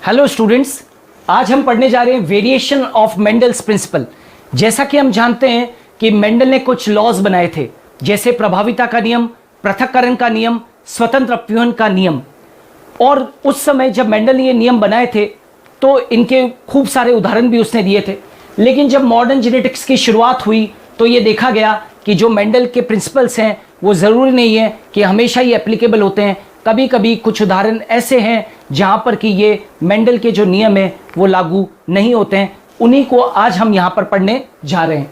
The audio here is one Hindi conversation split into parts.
हेलो स्टूडेंट्स, आज हम पढ़ने जा रहे हैं वेरिएशन ऑफ मेंडल्स प्रिंसिपल। जैसा कि हम जानते हैं कि मेंडल ने कुछ लॉज बनाए थे, जैसे प्रभाविता का नियम, पृथक्करण का नियम, स्वतंत्र अपव्यूहन का नियम। और उस समय जब मेंडल ने ये नियम बनाए थे तो इनके खूब सारे उदाहरण भी उसने दिए थे। लेकिन जब मॉडर्न जेनेटिक्स की शुरुआत हुई तो ये देखा गया कि जो मेंडल के प्रिंसिपल्स हैं वो ज़रूरी नहीं है कि हमेशा ही एप्लीकेबल होते हैं। कभी कभी कुछ उदाहरण ऐसे हैं जहाँ पर कि ये मेंडल के जो नियम हैं वो लागू नहीं होते हैं। उन्हीं को आज हम यहाँ पर पढ़ने जा रहे हैं।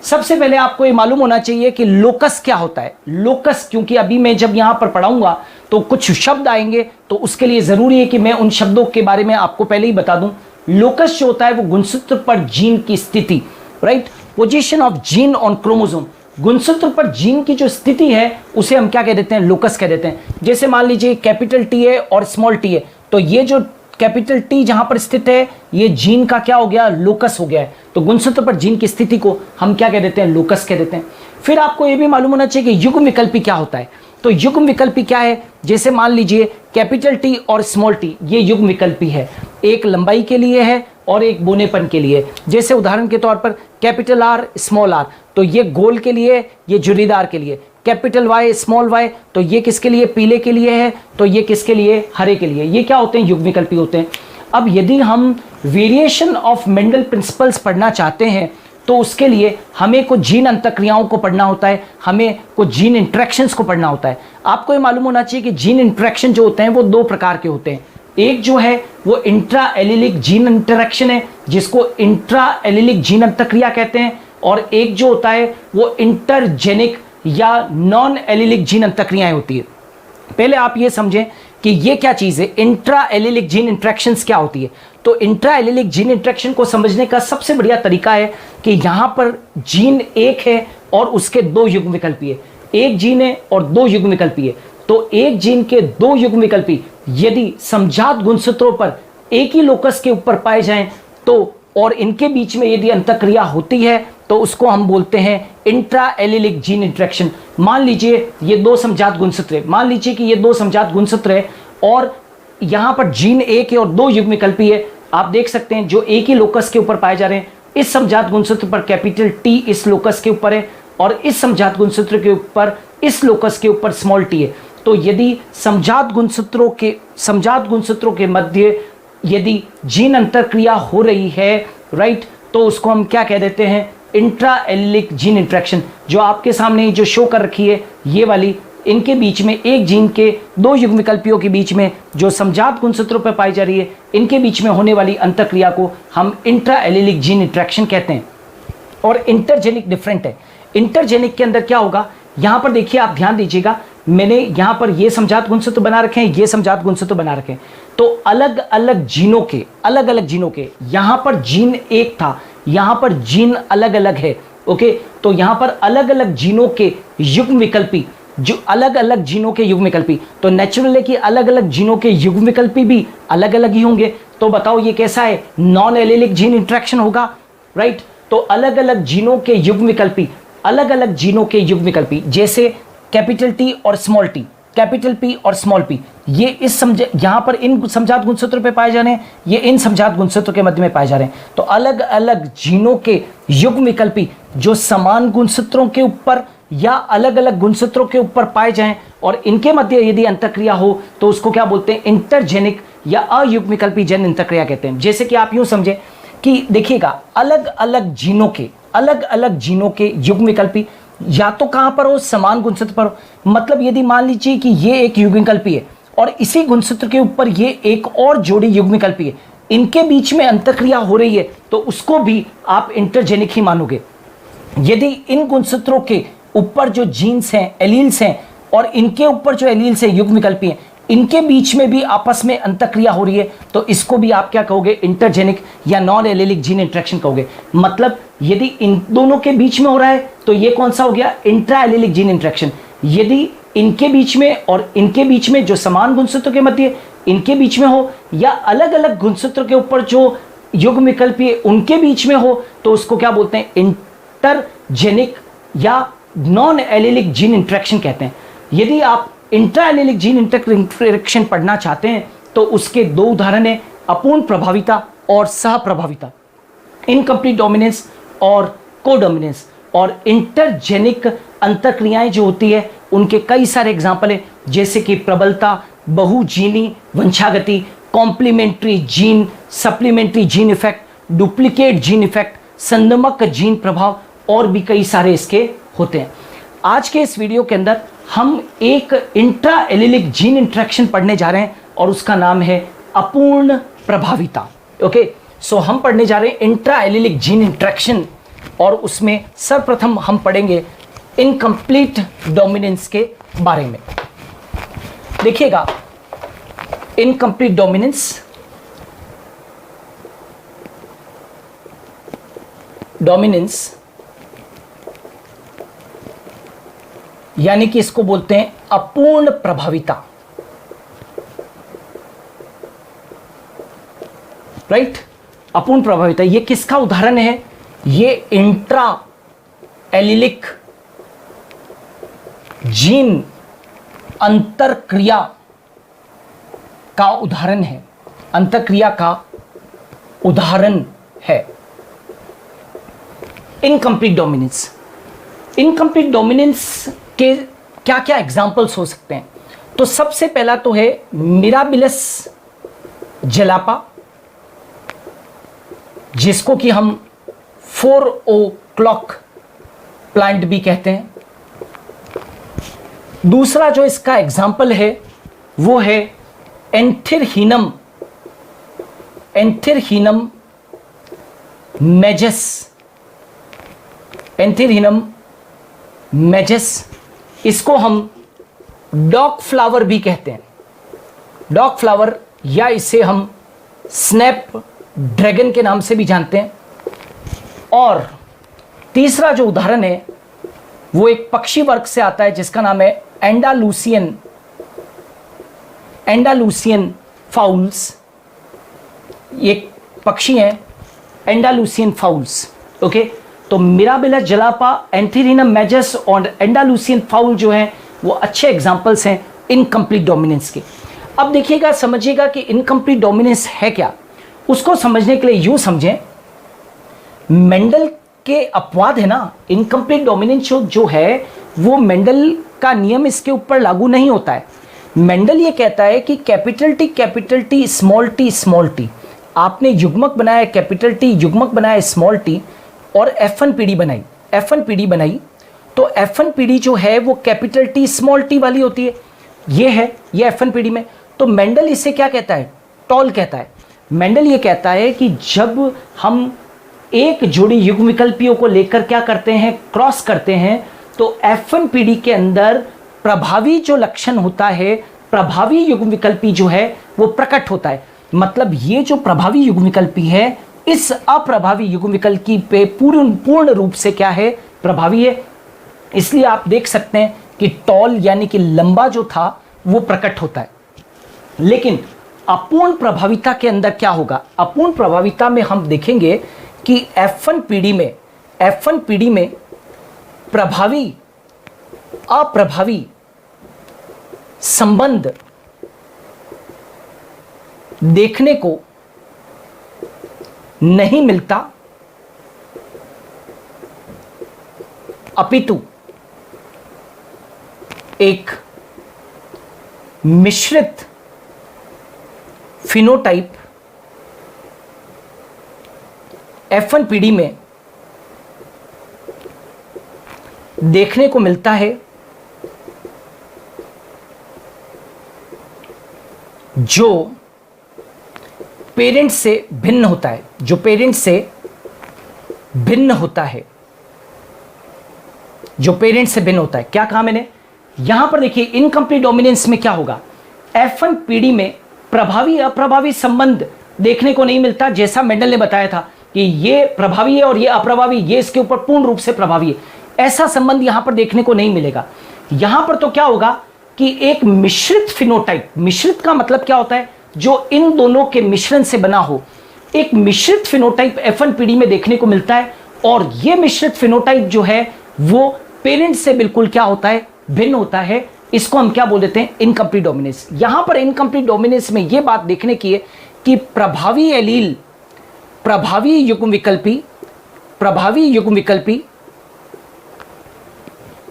सबसे पहले आपको ये मालूम होना चाहिए कि लोकस क्या होता है। लोकस, क्योंकि अभी मैं जब यहाँ पर पढ़ाऊंगा तो कुछ शब्द आएंगे, तो उसके लिए ज़रूरी है कि मैं उन शब्दों के बारे में आपको पहले ही बता दूं। लोकस जो होता है वो गुणसूत्र पर जीन की स्थिति, right, position of gene on chromosome. गुणसूत्र पर जीन की जो स्थिति है उसे हम क्या कह देते हैं, लोकस कह देते हैं। जैसे मान लीजिए कैपिटल टी है और स्मॉल टी है, तो ये जो कैपिटल टी जहां पर स्थित है ये जीन का क्या हो गया, लोकस हो गया है। तो गुणसूत्र पर जीन की स्थिति को हम क्या कह देते हैं, लोकस कह देते हैं। फिर आपको यह भी मालूम होना चाहिए कि युग्म विकल्पी क्या होता है। तो युग्म विकल्पी क्या है, जैसे मान लीजिए कैपिटल टी और स्मॉल टी, ये युग्म विकल्पी है। एक लंबाई के लिए है और एक बोनेपन के लिए। जैसे उदाहरण के तौर पर कैपिटल आर स्मॉल आर, तो ये गोल के लिए, ये झुर्रीदार के लिए। कैपिटल वाई स्मॉल वाई, तो ये किसके लिए, पीले के लिए है, तो ये किसके लिए, हरे के लिए। ये क्या होते हैं, युग्म विकल्पी होते हैं। अब यदि हम वेरिएशन ऑफ मेंडल प्रिंसिपल्स पढ़ना चाहते हैं तो उसके लिए हमें कुछ जीन अंतःक्रियाओं को पढ़ना होता है, हमें कुछ जीन इंटरेक्शंस को पढ़ना होता है। आपको ये मालूम होना चाहिए कि जीन इंटरेक्शन जो होते हैं वो दो प्रकार के होते हैं। एक जो है वो इंट्रा एलिलिक जीन इंटरेक्शन है, जिसको इंट्रा एलिलिक जीन अंतःक्रिया कहते हैं, और एक जो होता है वो इंटरजेनिक या नॉन एलिलिक जीन अंतःक्रियाएं होती है। पहले आप ये समझें कि ये क्या चीज़ है, इंट्रा एलिलिक जीन इंटरेक्शंस क्या होती है। तो इंट्रा एलिलिक जीन इंटरेक्शन को समझने का सबसे बढ़िया तरीका है कि यहाँ पर जीन एक है और उसके दो युग्म विकल्पी है। एक जीन है और दो युग्म विकल्पी है। तो एक जीन के दो युग्म विकल्पी यदि समजात गुणसूत्रों पर एक ही लोकस के ऊपर पाए जाएं तो, और इनके बीच में यदि अंतःक्रिया होती है तो उसको हम बोलते हैं इंट्रा एलिलिक जीन इंटरेक्शन। मान लीजिए ये दो समजात गुणसूत्र है, मान लीजिए कि ये दो समजात गुणसूत्र है और यहाँ पर जीन एक है और दो युग्म विकल्पी है। आप देख सकते हैं जो एक ही लोकस के ऊपर पाए जा रहे हैं। इस समजात गुणसूत्र पर कैपिटल टी इस लोकस के ऊपर है और इस समजात गुणसूत्र के ऊपर इस लोकस के ऊपर स्मॉल टी है। तो यदि समजात गुणसूत्रों के मध्य यदि जीन अंतःक्रिया हो रही है, राइट, तो उसको हम क्या कह देते हैं, इंट्रा एलिलिक जीन इंटरेक्शन। जो आपके सामने जो शो कर रखी है ये वाली, इनके बीच में एक जीन के दो युग्म विकल्पियों के बीच में जो समजात गुणसूत्रों पर पाई जा रही है, इनके बीच में होने वाली अंतःक्रिया को हम इंट्रा एलिलिक जीन इंटरेक्शन कहते हैं। और इंटरजेनिक डिफरेंट है। इंटरजेनिक के अंदर क्या होगा, यहाँ पर देखिए, आप ध्यान दीजिएगा, मैंने यहाँ पर ये समजात गुणसूत्र बना रखे हैं, ये समजात गुणसूत्र बना रखे हैं। तो अलग अलग जीनों के यहाँ पर जीन एक था, यहाँ पर जीन अलग अलग है। ओके, तो यहाँ पर अलग अलग जीनों के युग्म विकल्पी, जो अलग अलग जीनों के युग्म विकल्पी, तो नेचुरल है कि अलग अलग जीनों के युग्म विकल्पी भी अलग अलग ही होंगे। तो बताओ ये कैसा है, नॉन एलिलिक जीन इंटरेक्शन होगा, राइट। तो अलग अलग जीनों के युग्म विकल्पी, अलग अलग जीनों के युग्म विकल्पी, जैसे कैपिटल टी और स्मॉल टी, कैपिटल पी और स्मॉल पी, ये इस यहाँ पर इन समजात गुणसूत्रों पे पाए जा रहे हैं, ये इन समजात गुणसूत्रों के मध्य में पाए जा रहे हैं। तो अलग अलग जीनों के युग्म विकल्पी जो समान गुणसूत्रों के ऊपर या अलग अलग गुणसूत्रों के ऊपर पाए जाएं और इनके मध्य यदि अंतःक्रिया हो तो उसको क्या बोलते हैं, इंटरजेनिक या अयुग्म विकल्पी जन अंतःक्रिया कहते हैं। जैसे कि आप यूं समझे कि देखिएगा, अलग अलग जीनों के युग्म विकल्पी या तो कहां पर हो, समान गुणसूत्र पर हो। मतलब यदि मान लीजिए कि ये एक युग्म विकल्पी है और इसी गुणसूत्र के ऊपर ये एक और जोड़ी युग्म विकल्पी है, इनके बीच में अंतःक्रिया हो रही है तो उसको भी आप इंटरजेनिक ही मानोगे। यदि इन गुणसूत्रों के ऊपर जो जीन्स हैं, एलील्स हैं, और इनके ऊपर जो एलील्स हैं, युग्म विकल्पी हैं, इनके बीच में भी आपस में अंतःक्रिया हो रही है तो इसको भी आप क्या कहोगे, इंटरजेनिक या नॉन एलिलिक जीन इंटरेक्शन कहोगे। मतलब यदि इन दोनों के बीच में हो रहा है तो ये कौन सा हो गया, इंट्रा एलिलिक जीन इंटरेक्शन। यदि इनके बीच में और इनके बीच में जो समान गुणसूत्रों के मध्य इनके बीच में हो या अलग अलग गुणसूत्रों के ऊपर जो युग्म विकल्पी है उनके बीच में हो तो उसको क्या बोलते हैं, इंटरजेनिक या नॉन एलिलिक जीन इंटरेक्शन कहते हैं। यदि आप इंट्रा एलिलिक जीन इंटरेक्शन पढ़ना चाहते हैं तो उसके दो उदाहरण हैं। अपूर्ण प्रभाविता और सह प्रभाविता, इनकम्प्लीट डोमिनेंस और कोडोमिनेंस, और इंटरजेनिक अंतरक्रियाएं जो होती है उनके कई सारे एग्जाम्पल है, जैसे कि प्रबलता, बहुजीनी वंशागति, complementary gene, supplementary gene effect, duplicate gene effect, संदमक जीन प्रभाव, और भी कई सारे इसके होते हैं। आज के इस वीडियो के अंदर हम एक इंट्रा एलिलिक जीन इंटरेक्शन पढ़ने जा रहे हैं और उसका नाम है अपूर्ण प्रभाविता। ओके, सो हम पढ़ने जा रहे हैं इंट्रा एलिलिक जीन इंटरेक्शन, और उसमें सर्वप्रथम हम पढ़ेंगे इनकम्प्लीट डोमिनेंस के बारे में। देखिएगा, इनकम्प्लीट डोमिनेंस यानी कि इसको बोलते हैं अपूर्ण प्रभाविता, राइट। अपूर्ण प्रभाविता ये किसका उदाहरण है? ये इंट्रा एलिलिक जीन अंतरक्रिया का उदाहरण है, अंतरक्रिया का उदाहरण है इनकम्प्लीट डोमिनेंस। इनकम्प्लीट डोमिनेंस के क्या क्या एग्जाम्पल्स हो सकते हैं? तो सबसे पहला तो है मिराबिलस जलापा, जिसको कि हम 4 o'clock प्लांट भी कहते हैं। दूसरा जो इसका एग्जाम्पल है वो है एंथिरहीनम मेजस, एंथिरहीनम मेजस, इसको हम डॉग फ्लावर भी कहते हैं, डॉग फ्लावर, या इसे हम स्नैप ड्रैगन के नाम से भी जानते हैं। और तीसरा जो उदाहरण है वो एक पक्षी वर्ग से आता है जिसका नाम है एंडालूसियन फाउल्स। ये पक्षी हैं एंडालूसियन फाउल्स। ओके, तो मिराबिलस जलापा, एंथिरहीनम मेजस और एंडालूसियन फाउल जो हैं वो अच्छे एग्जाम्पल्स हैं इनकम्प्लीट डोमिनेंस के। अब देखिएगा, समझिएगा कि इनकम्प्लीट डोमिनेंस है क्या। उसको समझने के लिए यूं समझें, मेंडल के अपवाद है ना, इनकम्प्लीट डोमिनेंस जो है वो मेंडल का नियम इसके ऊपर लागू नहीं होता है। मेंडल ये कहता है कि कैपिटल टी स्मॉल टी, आपने युग्मक बनाया कैपिटल टी, युग्मक बनाया स्मॉल टी, और F1 पीढ़ी बनाई, तो F1 पीढ़ी जो है वो कैपिटल टी स्मॉल टी वाली होती है। ये F1 पीढ़ी में, तो मेंडल इसे क्या कहता है? टॉल कहता है। मेंडल ये कहता है कि जब हम एक जोड़ी युग्म विकल्पियों को लेकर क्या करते हैं, क्रॉस करते हैं, तो F1 पीढ़ी के अंदर प्रभावी जो लक्षण होता है, प्रभावी युग्म विकल्पी जो है वो प्रकट होता है। मतलब ये जो प्रभावी युग्म विकल्पी है इस अप्रभावी युग्म विकल्पी पे पूर्ण रूप से क्या है, प्रभावी है। इसलिए आप देख सकते हैं कि टॉल यानी कि लंबा जो था वो प्रकट होता है। लेकिन अपूर्ण प्रभाविता के अंदर क्या होगा? अपूर्ण प्रभाविता में हम देखेंगे कि F1 पीढ़ी में प्रभावी अप्रभावी संबंध देखने को नहीं मिलता, अपितु एक मिश्रित फिनोटाइप F1 पीढ़ी में देखने को मिलता है, जो पेरेंट्स से भिन्न होता है, क्या कहा मैंने? यहां पर देखिए इनकम्प्लीट डोमिनेंस में क्या होगा, F1 पीढ़ी में प्रभावी अप्रभावी संबंध देखने को नहीं मिलता, जैसा मेंडल ने बताया था कि ये प्रभावी है और ये अप्रभावी, ये इसके ऊपर पूर्ण रूप से प्रभावी है, ऐसा संबंध यहां पर देखने को नहीं मिलेगा। यहां पर तो क्या होगा कि एक मिश्रित फिनोटाइप, मिश्रित का मतलब क्या होता है, जो इन दोनों के मिश्रण से बना हो, एक मिश्रित फिनोटाइप F1 पीढ़ी में देखने को मिलता है। और यह मिश्रित फिनोटाइप जो है वो पेरेंट से बिल्कुल क्या होता है, भिन्न होता है। इसको हम क्या बोल देते हैं, इनकम्प्लीट डोमिनेंस। यहां पर इनकम्प्लीट डोमिनेंस में यह बात देखने की है कि प्रभावी एलील, प्रभावी युग्म विकल्पी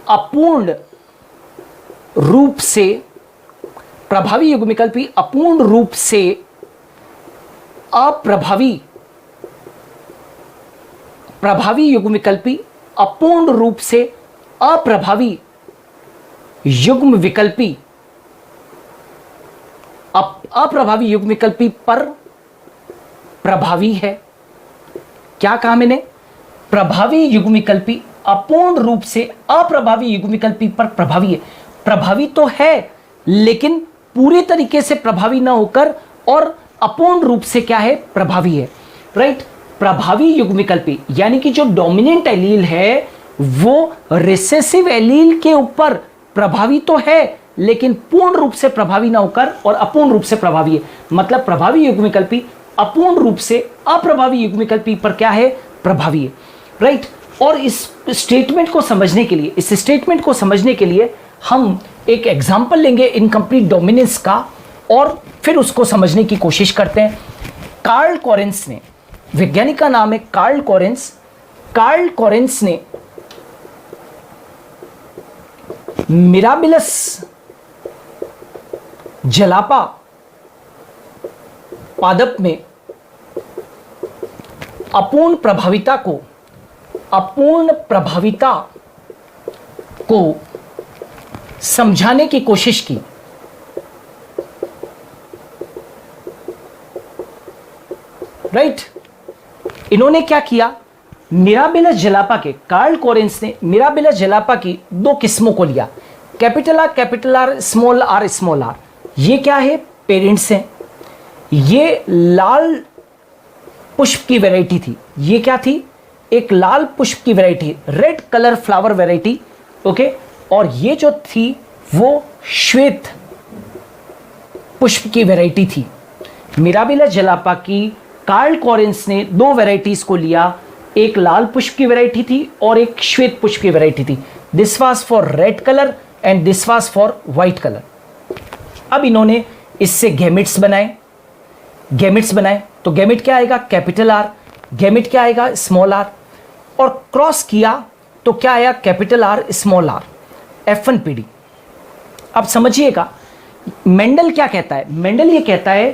अपूर्ण रूप से, प्रभावी युग्म विकल्पी अपूर्ण रूप से अप्रभावी, प्रभावी युग्म विकल्पी अपूर्ण रूप से अप्रभावी युग्म विकल्पी, अप्रभावी युग्म विकल्पी पर प्रभावी है। क्या कहा मैंने? प्रभावी युग्म विकल्पी अपूर्ण रूप से अप्रभावी युग्म विकल्पी पर प्रभावी है। प्रभावी तो है लेकिन पूरे तरीके से प्रभावी ना होकर और अपूर्ण रूप से क्या है? प्रभावी है, राइट। प्रभावी युग्म विकल्पी यानी कि जो डोमिनेंट एलील है वो रिसेसिव एलील के ऊपर प्रभावी तो है लेकिन पूर्ण रूप से प्रभावी ना होकर और अपूर्ण रूप से प्रभावी है। मतलब प्रभावी युग्म विकल्पी अपूर्ण रूप से अप्रभावी युग्म विकल्पी पर क्या है? प्रभावी है, राइट। और इस स्टेटमेंट को समझने के लिए हम एक एग्जांपल लेंगे इनकम्प्लीट डोमिनेंस का और फिर उसको समझने की कोशिश करते हैं। कार्ल कोरेंस ने, वैज्ञानिक का नाम है कार्ल कोरेंस ने मिराबिलस जलापा पादप में अपूर्ण प्रभाविता को समझाने की कोशिश की। राइट, इन्होंने क्या किया? मिराबिलस जलापा के, कार्ल कोरेंस ने मिराबिलस जलापा की दो किस्मों को लिया, कैपिटल आर, स्मॉल आर। ये क्या है? पेरेंट्स हैं। ये लाल पुष्प की वैरायटी थी। ये क्या थी? एक लाल पुष्प की variety, red colour flower variety, okay. और ये जो थी वो श्वेत पुष्प की वैरायटी थी। मिराबिलस जलापा की कार्ल कोरेंस ने दो वैरायटीज को लिया, एक लाल पुष्प की वैरायटी थी और एक श्वेत पुष्प की वैरायटी थी। This was for red colour and this was for white colour. अब इन्होंने इससे गैमेट्स बनाए। तो गैमेट क्या आएगा? Capital R. गैमेट क्या आएगा? Small are. और क्रॉस किया तो क्या आया? Capital R small R, F1PD। अब समझिएगा मेंडल क्या कहता है। मेंडल ये कहता है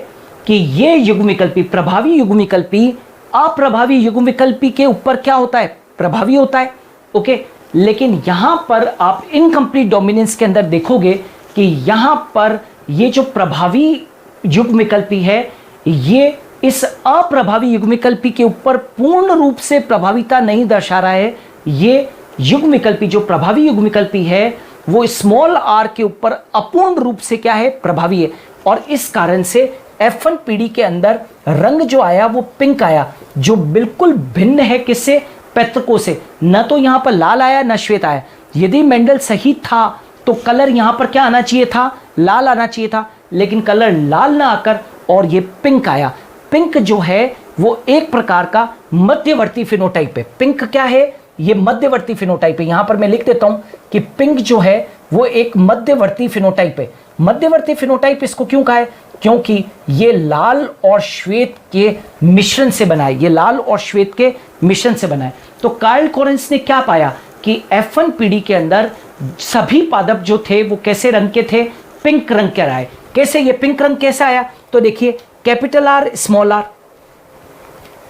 कि ये युग्म विकल्पी, प्रभावी युग्म विकल्पी अप्रभावी युग्म विकल्पी के ऊपर क्या होता है? प्रभावी होता है, ओके। लेकिन यहां पर आप इनकम्प्लीट डोमिनेंस के अंदर देखोगे कि यहां पर ये जो प्रभावी युग्म विकल्पी है ये इस अप्रभावी युग्म विकल्पी के ऊपर पूर्ण रूप से प्रभाविता नहीं दर्शा रहा है। ये युग्म विकल्पी, जो प्रभावी युग्म विकल्पी है वो स्मॉल आर के ऊपर अपूर्ण रूप से क्या है? प्रभावी है। और इस कारण से F1PD के अंदर रंग जो आया वो पिंक आया, जो बिल्कुल भिन्न है किससे? पैतृकों से। न तो यहां पर लाल आया न श्वेत आया। यदि मेंडल सही था तो कलर यहां पर क्या आना चाहिए था? लाल आना चाहिए था, लेकिन कलर लाल ना आकर और ये पिंक आया। पिंक जो है वो एक प्रकार का मध्यवर्ती फिनोटाइप है। पिंक क्या है? ये मध्यवर्ती फिनोटाइप है। यहां पर मैं लिख देता हूं कि पिंक जो है वो एक मध्यवर्ती फिनोटाइप है। मध्यवर्ती फिनोटाइप इसको क्यों कहा है? क्योंकि ये लाल और श्वेत के मिश्रण से बना है। ये लाल और श्वेत के मिश्रण से बना है। तो कार्ल कोरेंस ने क्या पाया कि F1PD के अंदर सभी पादप जो थे वो कैसे रंग के थे? पिंक रंग के आए। कैसे ये पिंक रंग कैसे आया? तो देखिए कैपिटल आर स्मॉल आर,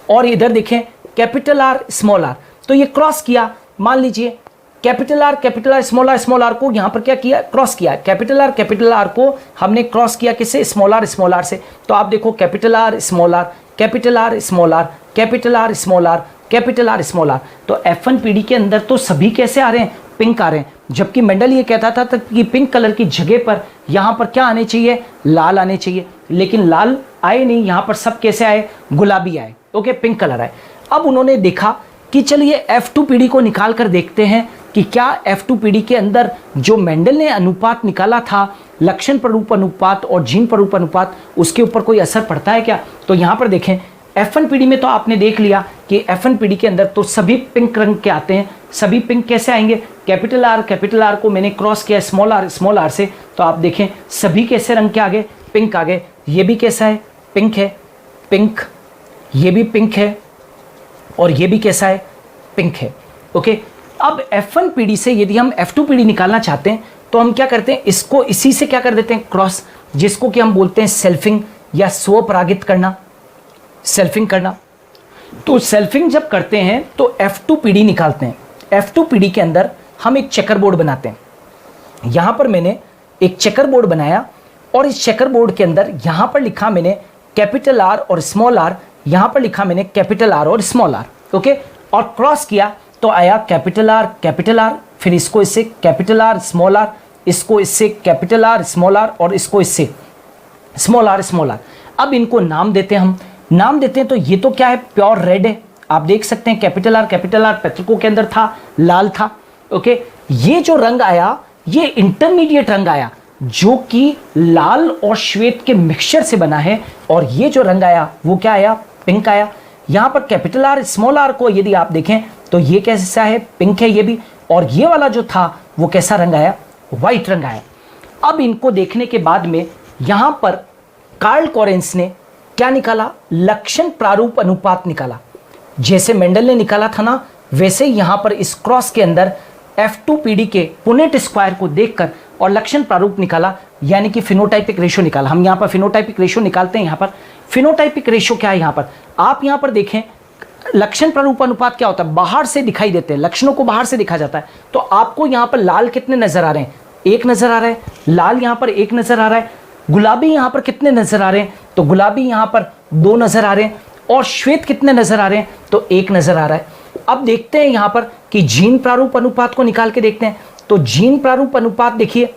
और इधर देखें कैपिटल आर स्मॉल आर। तो ये क्रॉस किया, मान लीजिए कैपिटल आर स्मॉल आर को यहां पर क्या किया? क्रॉस किया। कैपिटल आर को हमने क्रॉस किया किससे? स्मॉल आर से। तो आप देखो capital R small R, capital R small R, capital R small R, capital R small R. तो F1PD के अंदर तो सभी कैसे आ रहे हैं? पिंक आ रहे हैं। जबकि मेंडल ये कहता था कि पिंक कलर की जगह पर यहां पर क्या आने चाहिए? लाल आने चाहिए। लेकिन लाल आए नहीं, यहां पर सब कैसे आए? गुलाबी आए, ओके, पिंक कलर आए। अब उन्होंने देखा कि चलिए F2PD को निकाल कर देखते हैं कि क्या F2PD के अंदर जो मेंडल ने अनुपात निकाला था, लक्षण प्ररूप अनुपात और जीन प्ररूप अनुपात, उसके ऊपर कोई असर पड़ता है क्या? तो यहां पर देखें F1PD में तो आपने देख लिया कि F1PD के अंदर तो सभी पिंक रंग के आते हैं। सभी पिंक कैसे आएंगे? कैपिटल आर को मैंने क्रॉस किया स्मॉल आर से। तो आप देखें सभी कैसे रंग के आ गए? पिंक आ गए। ये भी कैसा है? पिंक है। पिंक, ये भी पिंक है और ये भी कैसा है, पिंक है। ओके, अब F1PD से यदि हम F2PD निकालना चाहते हैं तो हम क्या करते हैं, इसको इसी से क्या कर देते हैं, क्रॉस, जिसको कि हम बोलते हैं सेल्फिंग या स्वपरागित करना, सेल्फिंग करना। तो सेल्फिंग जब करते हैं तो F2PD निकालते हैं। F2PD के अंदर हम एक चेकर बोर्ड बनाते हैं। यहां पर मैंने एक चेकर बोर्ड बनाया और इस चेकर बोर्ड के अंदर यहां पर लिखा मैंने कैपिटल R और स्मॉल r, यहां पर लिखा मैंने कैपिटल R और स्मॉल r। ओके, और क्रॉस किया तो आया कैपिटल R, फिर इसको इससे कैपिटल R स्मॉल r, इसको इससे कैपिटल R स्मॉल r और इसको इससे स्मॉल r। अब इनको नाम देते हैं, हम नाम देते हैं। तो ये तो क्या है, प्योर रेड है, आप देख सकते हैं कैपिटल R पेट्रिको के अंदर था, लाल था। ओके, ये जो रंग आया ये इंटरमीडिएट रंग आया जो कि लाल और श्वेत के मिक्सचर से बना है, और ये जो रंग आया वो क्या आया, पिंक आया। यहां पर कैपिटल R स्मॉल r को यदि आप देखें तो ये कैसा है, पिंक है ये भी, और ये वाला जो था वो कैसा रंग आया, व्हाइट रंग आया। अब इनको देखने के बाद में यहां पर कार्ल कोरेंस ने क्या निकाला, लक्षण प्रारूप अनुपात निकाला। जैसे मेंडल ने निकाला था ना, वैसे यहां पर इस क्रॉस के अंदर F2PD के पुनेट स्क्वायर को देखकर और लक्षण प्रारूप निकाला, यानी कि फिनोटाइपिक रेशियो निकाला। हम यहां पर फिनोटाइपिक रेशियो निकालते हैं। यहां पर फिनोटाइपिक रेशियो क्या है, यहां पर आप यहां पर देखें लक्षण प्रारूप अनुपात क्या होता है, बाहर से दिखाई देते हैं, लक्षणों को बाहर से दिखा जाता है। तो आपको यहां पर लाल कितने नजर आ रहे हैं, एक नजर आ रहा है, लाल यहां पर एक नजर आ रहा है, गुलाबी यहां पर कितने नजर आ रहे हैं, तो गुलाबी यहां पर दो नजर आ रहे हैं, और श्वेत कितने नजर आ रहे हैं, तो एक नजर आ रहा है। अब देखते हैं यहां पर कि जीन प्रारूप अनुपात को निकाल के देखते हैं। तो जीन प्रारूप अनुपात देखिए,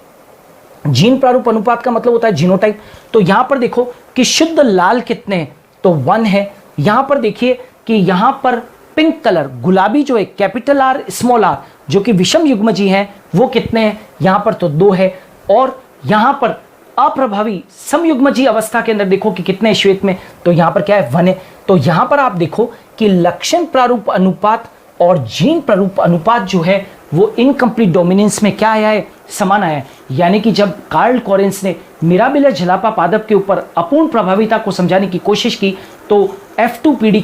जीन प्रारूप अनुपात का मतलब होता है जीनोटाइप। तो यहां पर देखो कि शुद्ध लाल कितने हैं, तो 1 है। यहां पर देखिए कि यहां पर पिंक कलर गुलाबी जो है कैपिटल R स्मॉल r जो कि विषम युग्मजी हैं वो कितने हैं, यहां पर तो 2 है। और यहां पर अप्रभावी समयुग्मजी अवस्था के अंदर देखो कि कितने श्वेत में, तो यहां पर क्या है, 1 है। तो यहां पर आप देखो कि लक्षण प्रारूप अनुपात और जीन प्रारूप अनुपात जो है वो इनकम्प्लीट डोमिनेंस में क्या आया है, समान आया है। यानी कि जब कार्ल कोरेंस ने मिराबिलस जलापा पादप के ऊपर अपूर्ण प्रभाविता को समझाने की कोशिश की तो F2PD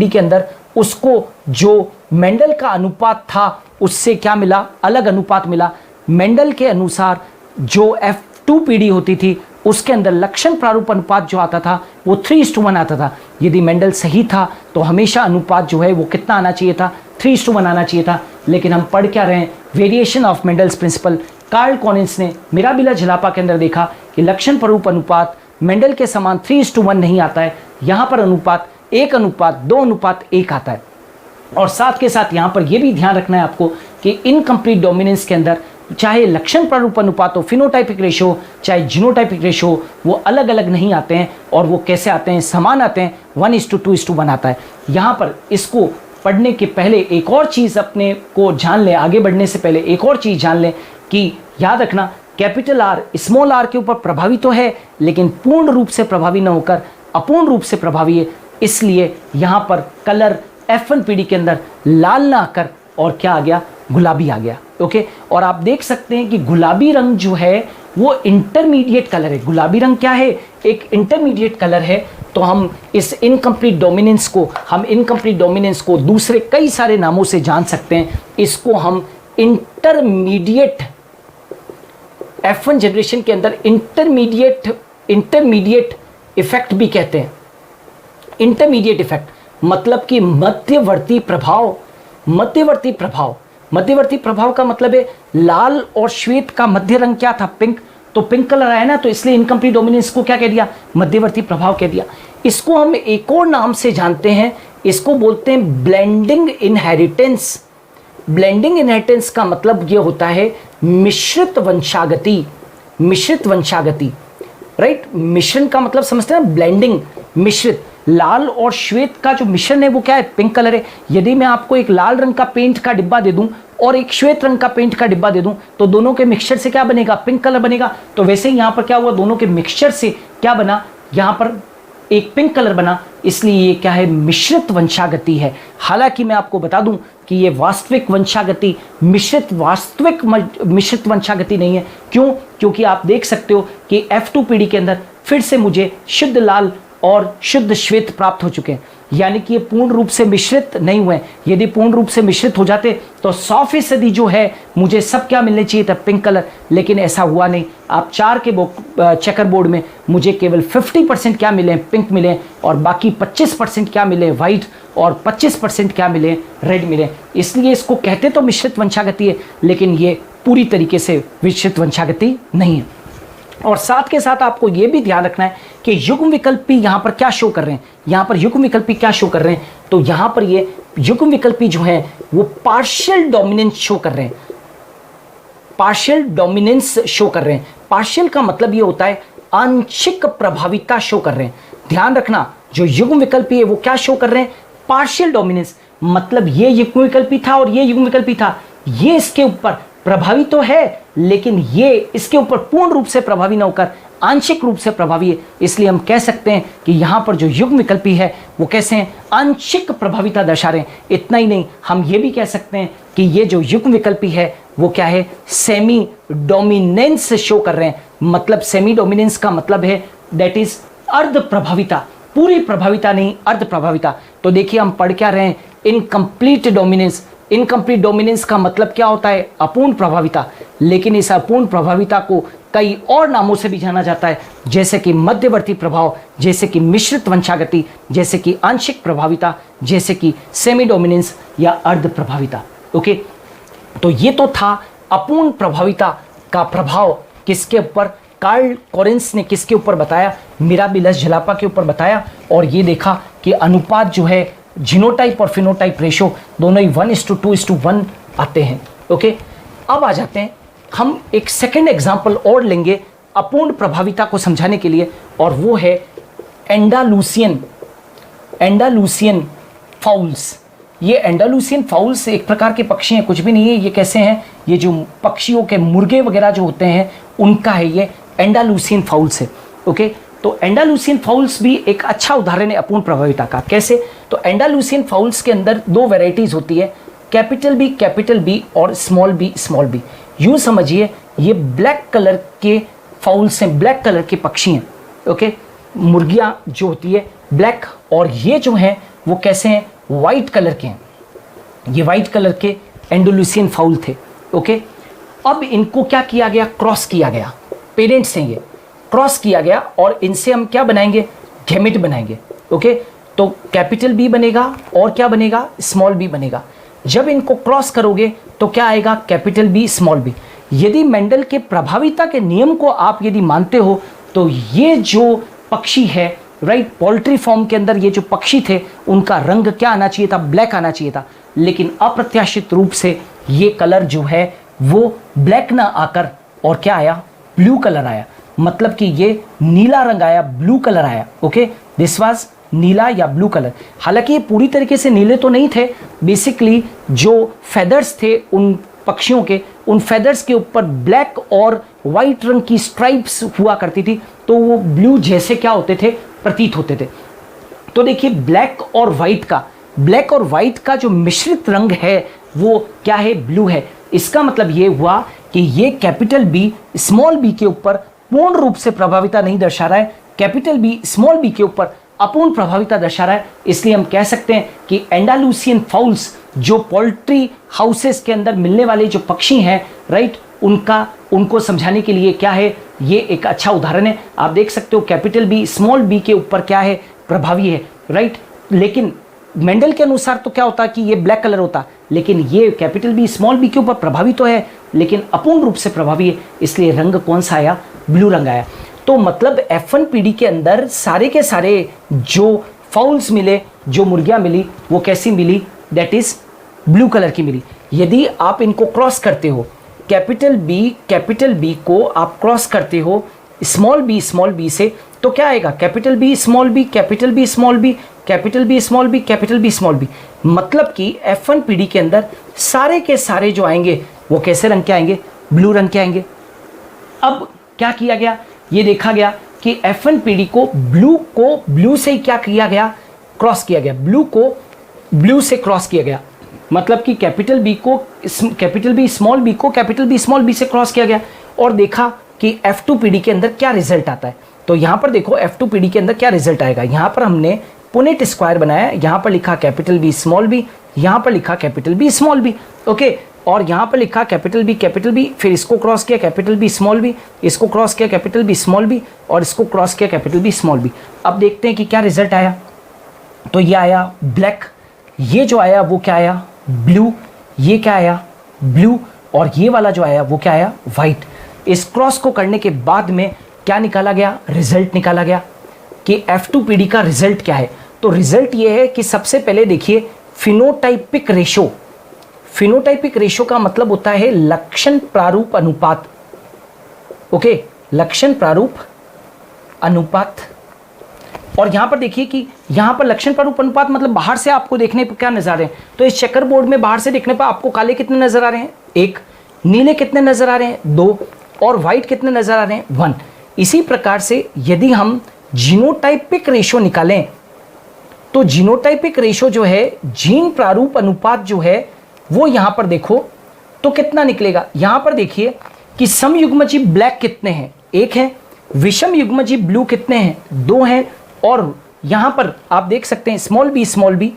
के अंदर उसको जो मेंडल का अनुपात था उससे क्या मिला, अलग अनुपात मिला। मेंडल के अनुसार जो F2PD होती थी उसके अंदर लक्षण प्रारूप अनुपात जो आता था वो 3:1 आता था। यदि मेंडल सही था तो हमेशा अनुपात जो है वो कितना आना चाहिए था, 3:1 आना चाहिए था। लेकिन हम पढ़ क्या रहे हैं, variation of Mendel's principle. Karl Correns ने मिराबिलस जलापा के अंदर देखा कि लक्षण प्रारूप अनुपात मेंडल के समान 3:1 नहीं आता है, यहाँ पर अनुपात 1:2:1 आता है। और साथ के साथ यहाँ पर यह भी ध्यान रखना है आपको कि इनकम्प्लीट डोमिनेंस के अंदर चाहे लक्षण प्रारूप अनुपात हो, फिनोटाइपिक रेशियो चाहे जीनोटाइपिक रेशियो, वो अलग अलग नहीं आते हैं। और वो कैसे आते हैं, समान आते हैं, 1:2:1 आता है। यहाँ पर इसको पढ़ने के पहले एक और चीज़ अपने को जान लें, आगे बढ़ने से पहले एक और चीज़ जान लें कि याद रखना कैपिटल R स्मॉल r के ऊपर प्रभावी तो है लेकिन पूर्ण रूप से प्रभावी न होकर अपूर्ण रूप से प्रभावी है। इसलिए यहाँ पर कलर F1PD के अंदर लाल ना आकर और क्या आ गया, गुलाबी आ गया। ओके, और आप देख सकते हैं कि गुलाबी रंग जो है वो इंटरमीडिएट कलर है। गुलाबी रंग क्या है, एक इंटरमीडिएट कलर है। तो हम इस इनकम्प्लीट डोमिनेंस को दूसरे कई सारे नामों से जान सकते हैं। इसको हम इंटरमीडिएट F1 जनरेशन के अंदर इंटरमीडिएट इफेक्ट भी कहते हैं। इंटरमीडिएट इफेक्ट मतलब कि मध्यवर्ती प्रभाव का मतलब है लाल और श्वेत का मध्य रंग क्या था, पिंक। तो पिंक कलर आया ना, तो इसलिए इनकम्प्लीट डोमिनेंस को क्या कह दिया, मध्यवर्ती प्रभाव कह दिया। इसको हम एक और नाम से जानते हैं, इसको बोलते हैं ब्लेंडिंग इनहेरिटेंस। ब्लेंडिंग इनहेरिटेंस का मतलब ये होता है मिश्रित वंशागति। राइट, मिश्रण का मतलब समझते हैं ना, ब्लेंडिंग, मिश्रित। लाल और श्वेत का जो मिश्रण है वो क्या है, पिंक कलर है। यदि मैं आपको एक लाल रंग का पेंट का डिब्बा दे दूं और एक श्वेत रंग का पेंट का डिब्बा दे दूं तो दोनों के मिक्सचर से क्या बनेगा, पिंक कलर बनेगा। तो वैसे ही यहाँ पर क्या हुआ, दोनों के मिक्सचर से क्या बना, यहाँ पर एक पिंक कलर बना। इसलिए ये क्या है, मिश्रित वंशागति है। हालांकि मैं आपको बता दूं कि ये वास्तविक वंशागति मिश्रित वंशागति नहीं है। क्यों? क्योंकि आप देख सकते हो कि F2PD के अंदर फिर से मुझे शुद्ध लाल और शुद्ध श्वेत प्राप्त हो चुके हैं, यानी कि ये पूर्ण रूप से मिश्रित नहीं हुए। यदि पूर्ण रूप से मिश्रित हो जाते तो 100% जो है मुझे सब क्या मिलने चाहिए था, पिंक कलर, लेकिन ऐसा हुआ नहीं। आप 4 के चेकर बोर्ड में मुझे केवल 50% क्या मिले, पिंक मिले, और बाकी 25% क्या मिले, व्हाइट, और 25% क्या मिले, रेड मिले। इसलिए इसको कहते तो मिश्रित वंशागति है, लेकिन ये पूरी तरीके से मिश्रित वंशागति नहीं है। और साथ के साथ आपको यह भी ध्यान रखना है कि युग्म विकल्पी यहां पर क्या शो कर रहे हैं, यहां पर युग्म विकल्पी क्या शो कर रहे हैं, तो यहां पर ये युग्म विकल्पी जो है वो पार्शियल डोमिनेंस शो कर रहे हैं, पार्शियल डोमिनेंस शो कर रहे हैं। पार्शियल का मतलब ये होता है आंशिक प्रभाविता शो कर रहे हैं। ध्यान रखना, जो युग्म विकल्पी है वो क्या शो कर रहे हैं, पार्शियल डोमिनेंस। मतलब ये युग्म विकल्पी था और ये युग्म विकल्पी था, ये इसके ऊपर प्रभावी तो है, लेकिन ये इसके ऊपर पूर्ण रूप से प्रभावी न होकर आंशिक रूप से प्रभावी है। इसलिए हम कह सकते हैं कि यहां पर जो युग्म विकल्पी है वो कैसे हैं, आंशिक प्रभाविता दर्शा रहे हैं। इतना ही नहीं, हम ये भी कह सकते हैं कि ये जो युग्म विकल्पी है वो क्या है, सेमी डोमिनेंस शो कर रहे हैं। मतलब सेमी डोमिनेंस का मतलब है दैट इज अर्ध प्रभाविता, पूरी प्रभाविता नहीं, अर्ध प्रभाविता। तो देखिए हम पढ़ क्या रहे हैं, इनकम्प्लीट डोमिनेंस। इनकम्प्लीट डोमिनेंस का मतलब क्या होता है, अपूर्ण प्रभाविता। लेकिन इस अपूर्ण प्रभाविता को कई और नामों से भी जाना जाता है, जैसे कि मध्यवर्ती प्रभाव, जैसे कि मिश्रित वंशागति, जैसे कि आंशिक प्रभाविता, जैसे कि सेमी डोमिनेंस या अर्ध प्रभाविता। ओके, तो ये तो था अपूर्ण प्रभाविता का प्रभाव किसके ऊपर, कार्ल कोरेंस ने किसके ऊपर बताया, मिराबिलस झलापा के ऊपर बताया। और ये देखा कि अनुपात जो है जीनोटाइप और फिनोटाइप रेशो दोनों ही 1:2:1 आते हैं। ओके, अब आ जाते हैं, हम एक सेकंड एग्जांपल और लेंगे अपूर्ण प्रभाविता को समझाने के लिए, और वो है एंडालूसियन फाउल्स। ये एंडालूसियन फाउल्स एक प्रकार के पक्षी हैं, कुछ भी नहीं है। ये कैसे हैं, ये जो पक्षियों के मुर्गे वगैरह जो होते हैं उनका है, ये एंडालूसियन फाउल्स है। ओके, तो एंडालूसियन फाउल्स भी एक अच्छा उदाहरण है अपूर्ण प्रभाविता का। कैसे, तो एंडालूसियन फाउल्स के अंदर 2 वेराइटीज होती है, कैपिटल बी और स्मॉल बी। यूं समझिए ये ब्लैक कलर के फाउल्स हैं, ब्लैक कलर के पक्षी हैं। ओके, मुर्गियां जो होती है ब्लैक, और ये जो हैं वो कैसे हैं, वाइट कलर के हैं। ये वाइट कलर के एंडालूसियन फाउल थे। ओके, अब इनको क्या किया गया, क्रॉस किया गया, पेरेंट्स हैं ये, क्रॉस किया गया, और इनसे हम क्या बनाएंगे, गैमेट बनाएंगे। ओके, तो कैपिटल बी बनेगा और क्या बनेगा, स्मॉल बी बनेगा। जब इनको क्रॉस करोगे तो क्या आएगा, कैपिटल बी स्मॉल बी। यदि मेंडल के प्रभाविता के नियम को आप यदि मानते हो तो ये जो पक्षी है, राइट, पोल्ट्री फॉर्म के अंदर ये जो पक्षी थे उनका रंग क्या आना चाहिए था, ब्लैक आना चाहिए था। लेकिन अप्रत्याशित रूप से ये कलर जो है वो ब्लैक ना आकर और क्या आया, ब्लू कलर आया। मतलब कि ये नीला रंग आया, ब्लू कलर आया। ओके, दिस वाज नीला या ब्लू कलर। हालांकि ये पूरी तरीके से नीले तो नहीं थे, बेसिकली जो फेदर्स थे उन पक्षियों के, उन फेदर्स के ऊपर ब्लैक और वाइट रंग की स्ट्राइप्स हुआ करती थी, तो वो ब्लू जैसे क्या होते थे, प्रतीत होते थे। तो देखिए ब्लैक और वाइट का जो मिश्रित रंग है वो क्या है, ब्लू है। इसका मतलब ये हुआ कि ये कैपिटल बी स्मॉल बी के ऊपर पूर्ण रूप से प्रभाविता नहीं दर्शा रहा है, कैपिटल बी स्मॉल बी के ऊपर अपूर्ण प्रभाविता दर्शा रहा है। इसलिए हम कह सकते हैं कि एंडालूसियन फाउल्स जो पोल्ट्री हाउसेस के अंदर मिलने वाले जो पक्षी हैं, राइट, उनको समझाने के लिए क्या है, ये एक अच्छा उदाहरण है। आप देख सकते हो कैपिटल बी स्मॉल बी के ऊपर क्या है, प्रभावी है, राइट। लेकिन मेंडल के अनुसार तो क्या होता कि ये ब्लैक कलर होता, लेकिन ये कैपिटल बी स्मॉल बी के ऊपर प्रभावी तो है लेकिन अपूर्ण रूप से प्रभावी है, इसलिए रंग कौन सा आया, ब्लू रंग आया। तो मतलब F1 पीढ़ी के अंदर सारे के सारे जो फाउल्स मिले, जो मुर्गियां मिली, वो कैसी मिली, दैट इज ब्लू कलर की मिली। यदि आप इनको क्रॉस करते हो, कैपिटल बी को आप क्रॉस करते हो स्मॉल बी से, तो क्या आएगा, capital B small B, capital B small B, capital B small B, capital B small B. मतलब कि F1 पीढ़ी के अंदर सारे के सारे जो आएंगे वो कैसे रंग के आएंगे, ब्लू रंग के आएंगे। अब क्या किया गया, ये देखा गया कि F1 पीढ़ी को ब्लू से ही क्या किया गया, क्रॉस किया गया, ब्लू को ब्लू से क्रॉस किया गया। मतलब कि कैपिटल बी स्मॉल बी को कैपिटल बी स्मॉल बी से क्रॉस किया गया और देखा कि F2PD के अंदर क्या रिजल्ट आता है। तो यहां पर देखो F2PD के अंदर क्या रिजल्ट आएगा। यहां पर हमने पुनेट स्क्वायर बनाया, यहां पर लिखा कैपिटल बी स्मॉल बी, यहां पर लिखा capital B small B, okay, और यहां पर लिखा कैपिटल बी, फिर इसको क्रॉस किया कैपिटल बी स्मॉल बी, इसको क्रॉस किया कैपिटल बी स्मॉल बी, और इसको क्रॉस किया कैपिटल बी स्मॉल बी। अब देखते हैं कि क्या रिजल्ट आया। तो ये आया ब्लैक, ये जो आया वो क्या आया, ब्लू, ये क्या आया, ब्लू, और ये वाला जो आया वो क्या आया, व्हाइट। इस क्रॉस को करने के बाद में क्या निकाला गया, रिजल्ट निकाला गया कि F2PD का रिजल्ट क्या है। तो रिजल्ट ये है कि सबसे पहले देखिए फिनोटाइपिक रेशो, फिनोटाइपिक रेशो का मतलब होता है लक्षण प्रारूप अनुपात, ओके, लक्षण प्रारूप अनुपात। और यहां पर देखिए कि यहां पर लक्षण प्रारूप अनुपात मतलब बाहर से आपको देखने पर क्या नजर आ रहे हैं। तो इस चेकर बोर्ड में बाहर से देखने पर आपको काले कितने नजर आ रहे हैं, 1, नीले कितने नजर आ रहे हैं, 2, और व्हाइट कितने नजर आ रहे हैं, 1। इसी प्रकार से यदि हम जीनोटाइपिक रेशो निकालें तो जीनोटाइपिक रेशो जो है, जीन प्रारूप अनुपात जो है वो यहां पर देखो तो कितना निकलेगा। यहां पर देखिए कि समयुग्मजी ब्लैक कितने हैं, 1 है, विषम युग्मजी ब्लू कितने हैं, 2 हैं, और यहां पर आप देख सकते हैं स्मॉल बी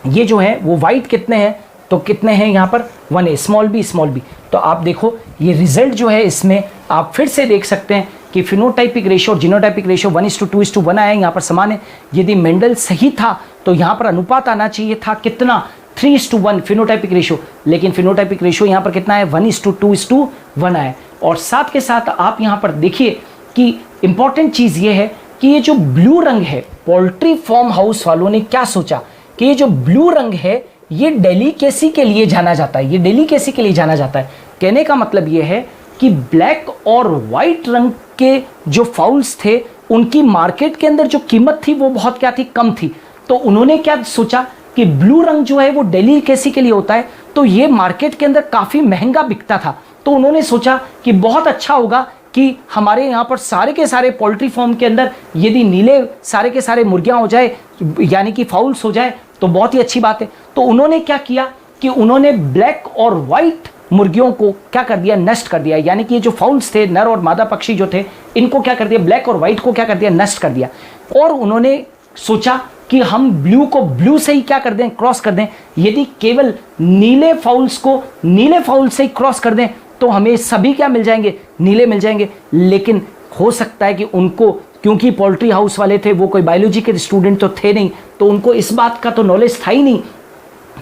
ये जो है वो व्हाइट कितने हैं, तो कितने हैं यहाँ पर, 1 है, स्मॉल बी। तो आप देखो ये रिजल्ट जो है इसमें आप फिर से देख सकते हैं कि फिनोटाइपिक रेशो और जीनोटाइपिक रेशो 1:2:1 आया, यहाँ पर समान है। यदि मेंडल सही था तो यहाँ पर अनुपात आना चाहिए था कितना, 3:1 फिनोटाइपिक रेशो, लेकिन फिनोटाइपिक रेशो यहाँ पर कितना है, 1:2:1 आया। और साथ के साथ आप यहाँ पर देखिए कि इंपॉर्टेंट चीज़ ये है कि ये जो ब्लू रंग है, पोल्ट्री फार्म हाउस वालों ने क्या सोचा कि ये जो ब्लू रंग है ये डेलिकेसी के लिए जाना जाता है, ये डेलिकेसी के लिए जाना जाता है। कहने का मतलब ये है कि ब्लैक और वाइट रंग के जो फाउल्स थे उनकी मार्केट के अंदर जो कीमत थी वो बहुत क्या थी, कम थी। तो उन्होंने क्या सोचा कि ब्लू रंग जो है वो डेलिकेसी के लिए होता है, तो ये मार्केट के अंदर काफ़ी महंगा बिकता था। तो उन्होंने सोचा कि बहुत अच्छा होगा कि हमारे यहाँ पर सारे के सारे पोल्ट्री फार्म के अंदर यदि नीले सारे के सारे मुर्गियाँ हो जाए, यानी कि फाउल्स हो जाए, तो बहुत ही अच्छी बात है। तो उन्होंने क्या किया कि उन्होंने ब्लैक और वाइट मुर्गियों को क्या कर दिया, नष्ट कर दिया। यानी कि ये जो फाउल्स थे, नर और मादा पक्षी जो थे, इनको क्या कर दिया, ब्लैक और वाइट को क्या कर दिया, नष्ट कर दिया। और उन्होंने सोचा कि हम ब्लू को ब्लू से ही क्या कर दें, क्रॉस कर दें। यदि केवल नीले फाउल्स को नीले फाउल से ही क्रॉस कर दें तो हमें सभी क्या मिल जाएंगे, नीले मिल जाएंगे। लेकिन हो सकता है कि उनको, क्योंकि पोल्ट्री हाउस वाले थे, वो कोई बायोलॉजी के स्टूडेंट तो थे नहीं, तो उनको इस बात का तो नॉलेज था ही नहीं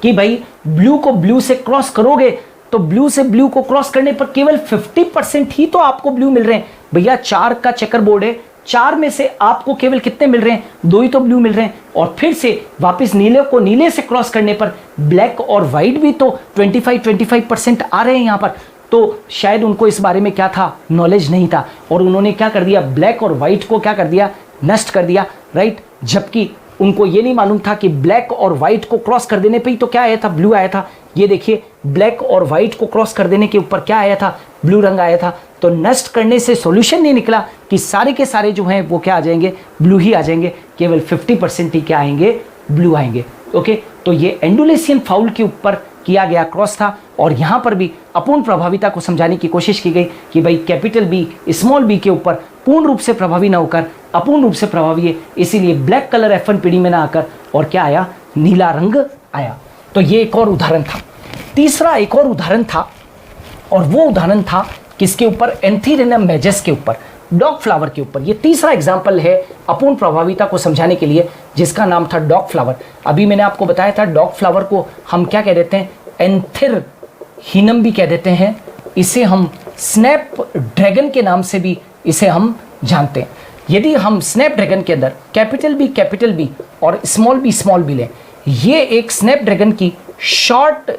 कि भाई ब्लू को ब्लू से क्रॉस करोगे तो ब्लू से ब्लू को क्रॉस करने पर केवल 50% ही तो आपको ब्लू मिल रहे हैं। भैया 4 का चेकर बोर्ड है, 4 में से आपको केवल कितने मिल रहे हैं, 2 ही तो ब्लू मिल रहे हैं। और फिर से वापस नीले को नीले से क्रॉस करने पर ब्लैक और वाइट भी तो 25% आ रहे हैं यहाँ पर। तो शायद उनको इस बारे में क्या था, नॉलेज नहीं था, और उन्होंने क्या कर दिया, ब्लैक और वाइट को क्या कर दिया, नष्ट कर दिया, राइट। जबकि उनको ये नहीं मालूम था कि ब्लैक और वाइट को क्रॉस कर देने पे ही तो क्या आया था, ब्लू आया था। ये देखिए ब्लैक और वाइट को क्रॉस कर देने के ऊपर क्या आया था, ब्लू रंग आया था। तो नष्ट करने से सॉल्यूशन नहीं निकला कि सारे के सारे जो हैं वो क्या आ जाएंगे, ब्लू ही आ जाएंगे, केवल 50% ही क्या आएंगे, ब्लू आएंगे। ओके, तो ये एंडुलेसियन फाउल के ऊपर किया गया क्रॉस था। और यहाँ पर भी अपूर्ण प्रभाविता को समझाने की कोशिश की गई कि भाई कैपिटल बी स्मॉल बी के ऊपर पूर्ण रूप से प्रभावी ना होकर अपूर्ण रूप से प्रभावी है, इसीलिए ब्लैक कलर F1PD में ना आकर और क्या आया, नीला रंग आया। तो ये एक और उदाहरण था। तीसरा एक और उदाहरण था, और वो उदाहरण था किसके ऊपर, एंथीरियम मेजस के ऊपर, डॉग फ्लावर के ऊपर। ये तीसरा एग्जाम्पल है अपूर्ण प्रभाविता को समझाने के लिए, जिसका नाम था डॉग फ्लावर। अभी मैंने आपको बताया था डॉग फ्लावर को हम क्या कह देते हैं, एंथीरियम भी कह देते हैं। इसे हम स्नैप ड्रैगन के नाम से भी इसे हम जानते हैं। यदि हम स्नैप ड्रैगन के अंदर कैपिटल बी और स्मॉल बी लें, ये एक स्नैप ड्रैगन की शॉर्ट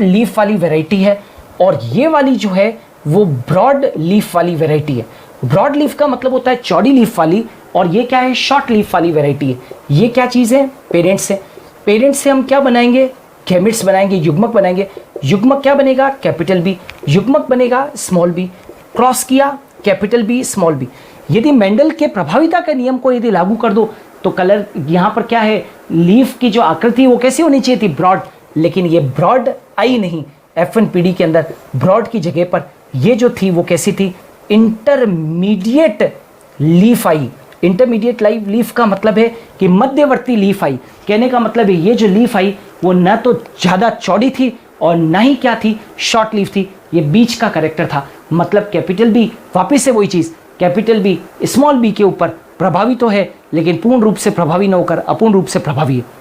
लीफ वाली वैरायटी है, और ये वाली जो है वो ब्रॉड लीफ वाली वैरायटी है। ब्रॉड लीफ का मतलब होता है चौड़ी लीफ वाली, और ये क्या है, शॉर्ट लीफ वाली वैरायटी है। ये क्या चीज़ है, पेरेंट्स है। पेरेंट्स से हम क्या बनाएंगे, गैमेट्स बनाएंगे, युग्मक बनाएंगे। युग्मक क्या बनेगा, कैपिटल बी, युग्मक बनेगा स्मॉल बी, क्रॉस किया कैपिटल बी स्मॉल बी। यदि मेंडल के प्रभाविता के नियम को यदि लागू कर दो तो कलर यहाँ पर क्या है, लीफ की जो आकृति वो कैसी होनी चाहिए थी, ब्रॉड, लेकिन ये ब्रॉड आई नहीं। F1PD के अंदर ब्रॉड की जगह पर ये जो थी वो कैसी थी, इंटरमीडिएट लीफ आई। इंटरमीडिएट लीफ का मतलब है कि मध्यवर्ती लीफ आई। कहने का मतलब है ये जो लीफ आई वो ना तो ज़्यादा चौड़ी थी और ना ही क्या थी, शॉर्ट लीफ थी, ये बीच का करेक्टर था। मतलब कैपिटल बी, वापिस से वही चीज़, कैपिटल बी स्मॉल बी के ऊपर प्रभावी तो है लेकिन पूर्ण रूप से प्रभावी न होकर अपूर्ण रूप से प्रभावी है।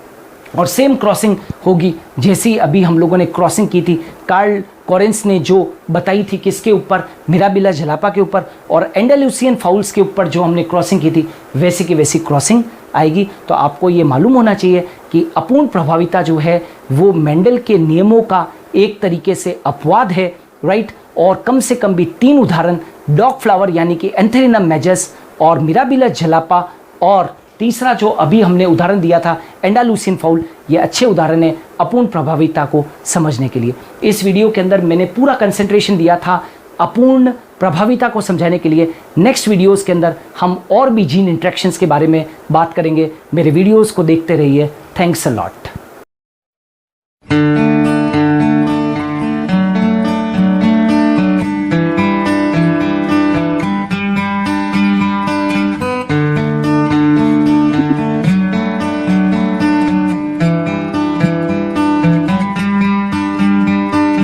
और सेम क्रॉसिंग होगी जैसी अभी हम लोगों ने क्रॉसिंग की थी, कार्ल कॉरेंस ने जो बताई थी किसके ऊपर, मिराबिला जलापा के ऊपर और एंडालुसियन फाउल्स के ऊपर जो हमने क्रॉसिंग की थी, वैसी की वैसी क्रॉसिंग आएगी। तो आपको ये मालूम होना चाहिए कि अपूर्ण प्रभाविता जो है वो मेंडल के नियमों का एक तरीके से अपवाद है, राइट। और कम से कम भी 3 उदाहरण, डॉग फ्लावर यानी कि एंथेरिनम मेजस और मिराबिला जलापा, और तीसरा जो अभी हमने उदाहरण दिया था एंडालुसियन फाउल, ये अच्छे उदाहरण है अपूर्ण प्रभाविता को समझने के लिए। इस वीडियो के अंदर मैंने पूरा कंसंट्रेशन दिया था अपूर्ण प्रभाविता को समझाने के लिए। नेक्स्ट वीडियोस के अंदर हम और भी जीन इंटरेक्शंस के बारे में बात करेंगे। मेरे वीडियोस को देखते रहिए। Thanks a lot.